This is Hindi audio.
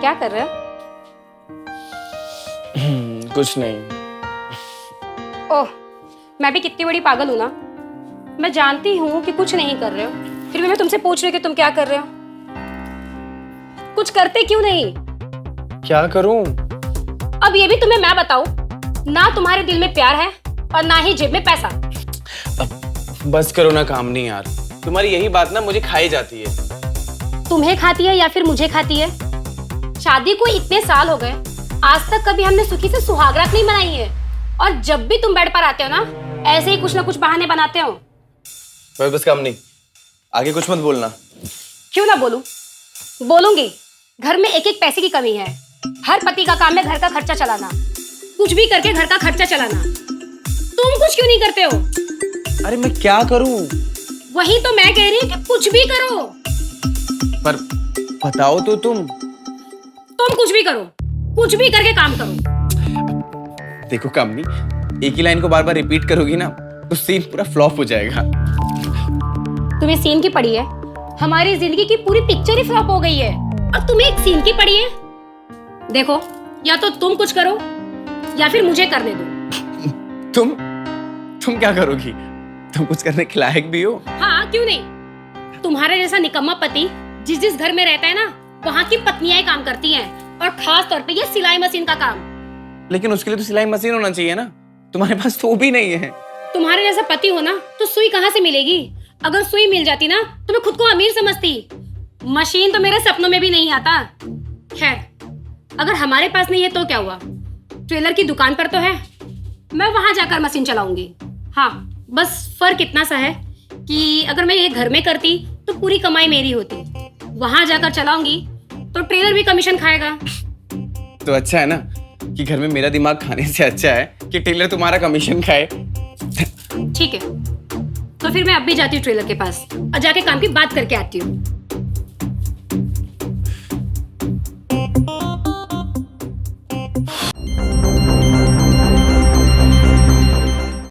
क्या कर रहे हो? कुछ नहीं। ओह, मैं भी कितनी बड़ी पागल हूँ ना। मैं जानती हूँ कि कुछ नहीं कर रहे हो, फिर भी मैं तुमसे पूछ रही हूँ कि तुम क्या कर रहे हो। कुछ करते क्यों नहीं? क्या करूं? अब ये भी तुम्हें मैं बताऊं, ना तुम्हारे दिल में प्यार है और ना ही जेब में पैसा। अब बस करो ना कामनी यार, तुम्हारी यही बात ना मुझे खाई जाती है। तुम्हें खाती है या फिर मुझे खाती है? शादी को इतने साल हो गए, आज तक कभी हमने सुखी से सुहागरात नहीं मनाई है। और जब भी तुम बेड पर आते हो ना, ऐसे ही कुछ ना कुछ बहाने बनाते हो। बस कामनी, आगे कुछ मत बोलना। क्यों ना बोलूं? बोलूंगी। घर में एक एक पैसे की कमी है। हर पति का काम है घर का खर्चा चलाना, कुछ भी करके घर का खर्चा चलाना। तुम कुछ क्यों नहीं करते हो? अरे मैं क्या करूं? वही तो मैं कह रही हूँ कि कुछ भी करो। पर बताओ तो तुम कुछ भी करो, कुछ भी करके काम करो। देखो कामनी, एक ही लाइन को बार बार रिपीट करोगी ना तो सीन पूरा फ्लॉप हो जाएगा। तुम्हें सीन की पड़ी है? हमारी जिंदगी की पूरी पिक्चर ही फ्लॉप हो गई है और तुम्हें एक सीन की पड़ी है। देखो, या तो तुम कुछ करो या फिर मुझे करने दो। तुम क्या करोगी? तुम कुछ करने के लायक भी हो? हाँ, क्यों नहीं। तुम्हारे जैसा निकम्मा पति जिस जिस घर में रहता है ना, वहाँ की पत्नियां ही काम करती हैं, और खास तौर पे ये सिलाई मशीन का काम। लेकिन उसके लिए तो सिलाई मशीन होना चाहिए ना, तुम्हारे पास तो वो भी नहीं है। तुम्हारे जैसा पति हो ना तो सुई कहाँ से मिलेगी? अगर सुई मिल जाती ना तो मैं खुद को अमीर समझती। मशीन तो मेरे सपनों में भी नहीं आता। खैर, अगर हमारे पास नहीं है तो क्या हुआ, ट्रेलर की दुकान पर तो है, मैं वहां जाकर मशीन चलाऊंगी। हाँ, बस फर्क इतना सा है कि अगर मैं ये घर में करती तो पूरी कमाई मेरी होती, वहां जाकर चलाऊंगी तो ट्रेलर भी कमीशन खाएगा। तो अच्छा है ना कि घर में मेरा दिमाग खाने से अच्छा है कि टेलर तुम्हारा कमीशन खाए। ठीक है, तो फिर मैं अब भी जाती हूँ ट्रेलर के पास और जाके काम की बात करके आती हूँ।